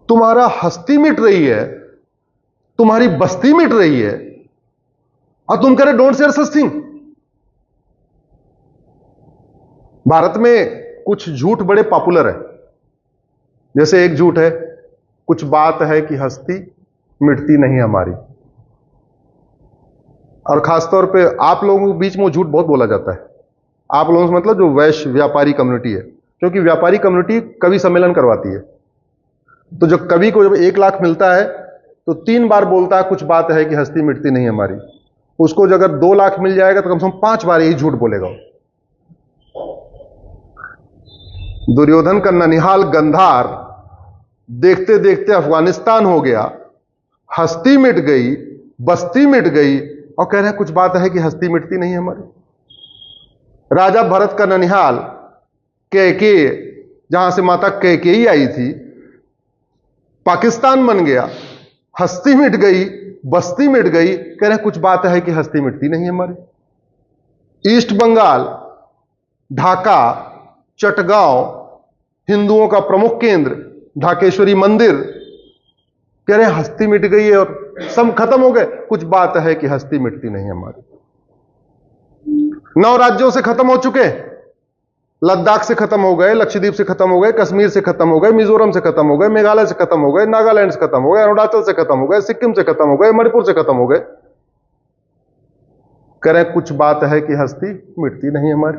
तुम्हारा हस्ती मिट रही है, तुम्हारी बस्ती मिट रही है, और तुम कह रहे don't share such thing. Bharat में कुछ झूठ बड़े पॉपुलर है। जैसे एक झूठ है, कुछ बात है कि हस्ती मिटती नहीं हमारी। और खासतौर पे आप लोगों के बीच में वो झूठ बहुत बोला जाता है। आप लोगों से मतलब जो वैश्य व्यापारी कम्युनिटी है, क्योंकि व्यापारी कम्युनिटी कवि सम्मेलन करवाती है। तो जब कवि को जब 1 लाख मिलता है तो 3 बार बोलता है कुछ बात है कि हस्ती मिटती नहीं हमारी। उसको अगर 2 लाख मिल जाएगा तो कम से कम 5 बार यही झूठ बोलेगा। दुर्योधन का ननिहाल गंधार देखते देखते अफगानिस्तान हो गया, हस्ती मिट गई, बस्ती मिट गई, और कह रहे हैं कुछ बात है कि हस्ती मिटती नहीं हमारी। राजा भरत का ननिहाल कैकेयी, जहां से माता कैकेयी आई थी, पाकिस्तान बन गया, हस्ती मिट गई, बस्ती मिट गई, कह रहे हैं कुछ बात है कि हस्ती मिटती नहीं हमारी। ईस्ट बंगाल, ढाका, चटगांव, हिंदुओं का प्रमुख केंद्र, ढाकेश्वरी मंदिर, कह रहे हैं हस्ती मिट गई है और सब खत्म हो गए, कुछ बात है कि हस्ती मिटती नहीं हमारी। 9 राज्यों से खत्म हो चुके, लद्दाख से खत्म हो गए, लक्षद्वीप से खत्म हो गए, कश्मीर से खत्म हो गए, मिजोरम से खत्म हो गए, मेघालय से खत्म हो गए, नागालैंड से खत्म हो गए, अरुणाचल से खत्म हो गए, सिक्किम से खत्म हो गए, मणिपुर से खत्म हो गए, कह रहे हैं कुछ बात है कि हस्ती मिटती नहीं हमारी।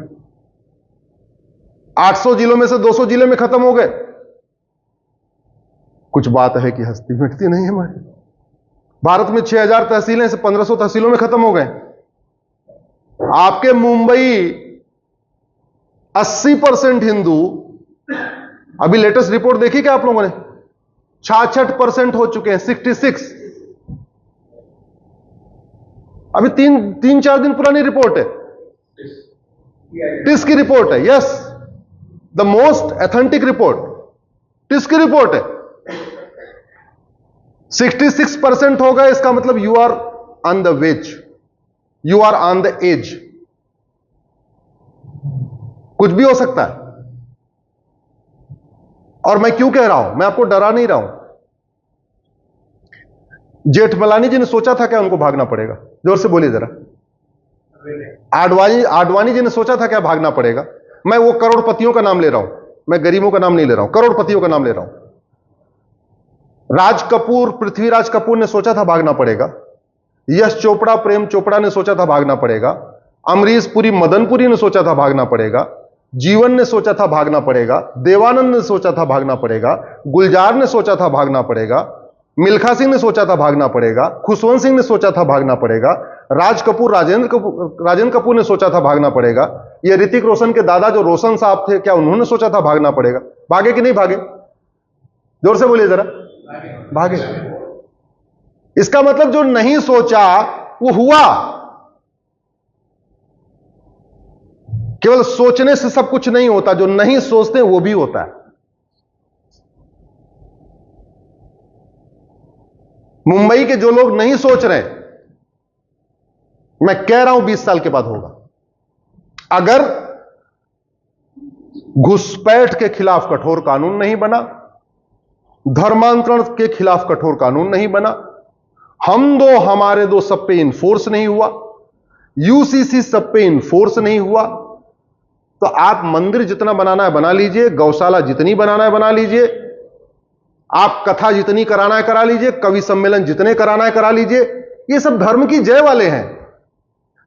800 जिलों में से 200 जिले में खत्म हो गए, कुछ बात है कि हस्ती मिटती नहीं हमारी। भारत में 6000 तहसीलें से 1500 तहसीलों में खत्म हो गए। आपके मुंबई 80% हिंदू, अभी लेटेस्ट रिपोर्ट देखी क्या आप लोगों ने? 66% हो चुके हैं, 66। अभी 3-4 दिन पुरानी रिपोर्ट है, टिस की रिपोर्ट है। Yes, the most authentic report TISS की रिपोर्ट है। 66% हो गए, इसका मतलब you are on the verge, you are on the edge. कुछ भी हो सकता है। और मैं क्यों कह रहा हूं, मैं आपको डरा नहीं रहा हूं। जेठमलानी जी ने सोचा था क्या उनको भागना पड़ेगा? जोर से बोलिए जरा। आडवाणी जी ने सोचा था क्या भागना पड़ेगा? मैं वो करोड़पतियों का नाम ले रहा हूं, मैं गरीबों का नाम नहीं ले रहा हूं, करोड़पतियों का नाम ले रहा हूं। राज कपूर, पृथ्वीराज कपूर ने सोचा था भागना पड़ेगा। यश चोपड़ा, प्रेम चोपड़ा ने सोचा था भागना पड़ेगा। अमरीश पुरी, मदन पुरी ने सोचा था भागना पड़ेगा। जीवन ने सोचा था भागना पड़ेगा। देवानंद ने सोचा था भागना पड़ेगा। गुलजार ने सोचा था भागना पड़ेगा। मिल्खा सिंह ने सोचा था भागना पड़ेगा। खुशवंत सिंह ने सोचा था भागना पड़ेगा। राज कपूर, राजेंद्र कपूर ने सोचा था भागना पड़ेगा। ये ऋतिक रोशन के दादा जो रोशन साहब थे, क्या उन्होंने सोचा था भागना पड़ेगा? भागे कि नहीं भागे? जोर से बोलिए जरा। भागे। इसका मतलब जो नहीं सोचा वो हुआ। केवल सोचने से सब कुछ नहीं होता, जो नहीं सोचते वो भी होता है। मुंबई के जो लोग नहीं सोच रहे, मैं कह रहा हूं 20 साल के बाद होगा। अगर घुसपैठ के खिलाफ कठोर कानून नहीं बना, धर्मांतरण के खिलाफ कठोर कानून नहीं बना, हम दो हमारे दो सब पे इन्फोर्स नहीं हुआ, यूसीसी सब पे इन्फोर्स नहीं हुआ, तो आप मंदिर जितना बनाना है बना लीजिए, गौशाला जितनी बनाना है बना लीजिए, आप कथा जितनी कराना है करा लीजिए, कवि सम्मेलन जितने कराना है करा लीजिए। ये सब धर्म की जय वाले हैं।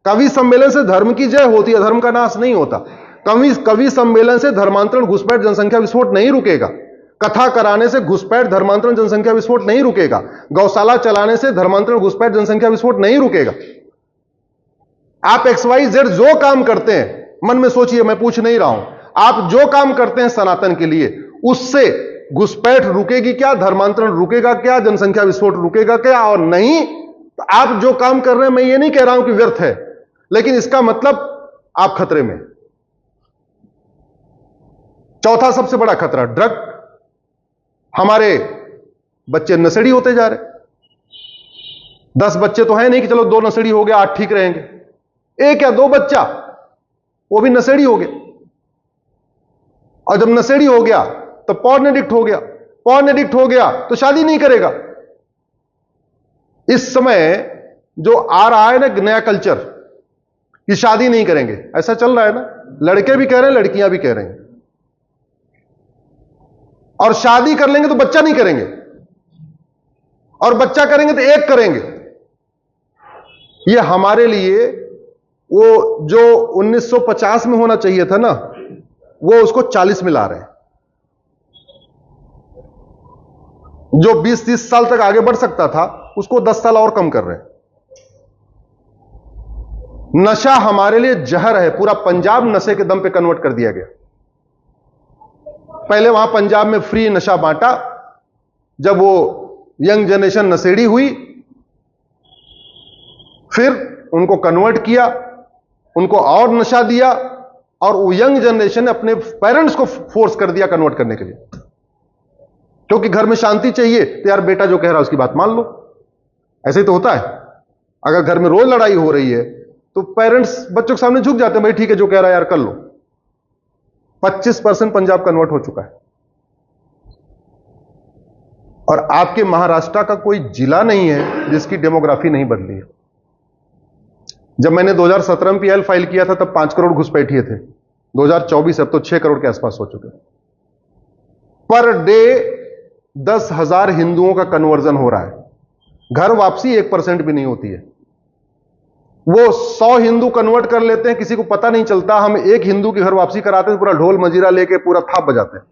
कवि सम्मेलन से धर्म की जय होती है, धर्म का नाश नहीं होता। कवि सम्मेलन से धर्मांतरण, घुसपैठ, जनसंख्या विस्फोट नहीं रुकेगा। कथा कराने से घुसपैठ, धर्मांतरण, जनसंख्या विस्फोट नहीं रुकेगा। गौशाला चलाने से धर्मांतरण, घुसपैठ, जनसंख्या विस्फोट नहीं रुकेगा। आप XYZ जो काम करते हैं, मन में सोचिए, मैं पूछ नहीं रहा हूं, आप जो काम करते हैं सनातन के लिए, उससे घुसपैठ रुकेगी क्या, धर्मांतरण रुकेगा क्या, जनसंख्या विस्फोट रुकेगा क्या? और नहीं तो आप जो काम कर रहे हैं, मैं ये नहीं कह रहा हूं कि व्यर्थ है, लेकिन इसका मतलब आप खतरे में। चौथा सबसे बड़ा खतरा ड्रग। हमारे बच्चे नशेड़ी होते जा रहे। 10 बच्चे तो है नहीं कि चलो 2 नशेड़ी हो गया 8 ठीक रहेंगे। 1 या 2 बच्चा वो भी नशेड़ी हो गया, और जब नशेड़ी हो गया तो पॉर्न एडिक्ट हो गया। पॉर्न एडिक्ट हो गया तो शादी नहीं करेगा। इस समय जो आ रहा है ना नया कल्चर कि शादी नहीं करेंगे, ऐसा चल रहा है ना, लड़के भी कह रहे हैं, लड़कियां भी कह रहे हैं, और शादी कर लेंगे तो बच्चा नहीं करेंगे, और बच्चा करेंगे तो एक करेंगे। ये हमारे लिए वो जो 1950 में होना चाहिए था ना, वो उसको 40 में ला रहे हैं। जो 20-30 साल तक आगे बढ़ सकता था उसको 10 साल और कम कर रहे हैं। नशा हमारे लिए जहर है। पूरा पंजाब नशे के दम पे कन्वर्ट कर दिया गया। पहले वहां पंजाब में फ्री नशा बांटा, जब वो यंग जनरेशन नशेड़ी हुई, फिर उनको कन्वर्ट किया, उनको और नशा दिया, और वो यंग जनरेशन ने अपने पेरेंट्स को फोर्स कर दिया कन्वर्ट करने के लिए, क्योंकि घर में शांति चाहिए तो यार बेटा जो कह रहा है उसकी बात मान लो। ऐसे ही तो होता है। अगर घर में रोज लड़ाई हो रही है तो पेरेंट्स बच्चों के सामने झुक जाते हैं, भाई ठीक है जो कह रहा है यार कर लो। 25% पंजाब कन्वर्ट हो चुका है। और आपके महाराष्ट्र का कोई जिला नहीं है जिसकी डेमोग्राफी नहीं बदली है। जब मैंने 2017 में पीएल फाइल किया था तब 5 करोड़ घुसपैठिए थे। 2024 अब तो 6 करोड़ के आसपास हो चुके। पर डे 10,000 हिंदुओं का कन्वर्जन हो रहा है। घर वापसी 1% भी नहीं होती है। वो 100 हिंदू कन्वर्ट कर लेते हैं, किसी को पता नहीं चलता। हम एक हिंदू की घर वापसी कराते हैं, पूरा ढोल मजीरा लेके पूरा थाप बजाते हैं।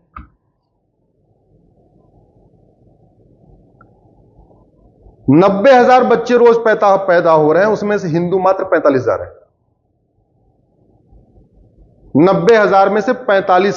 नब्बे 90,000 बच्चे रोज पैदा हो रहे हैं, उसमें से हिंदू मात्र 45,000 है। 90,000 में से 45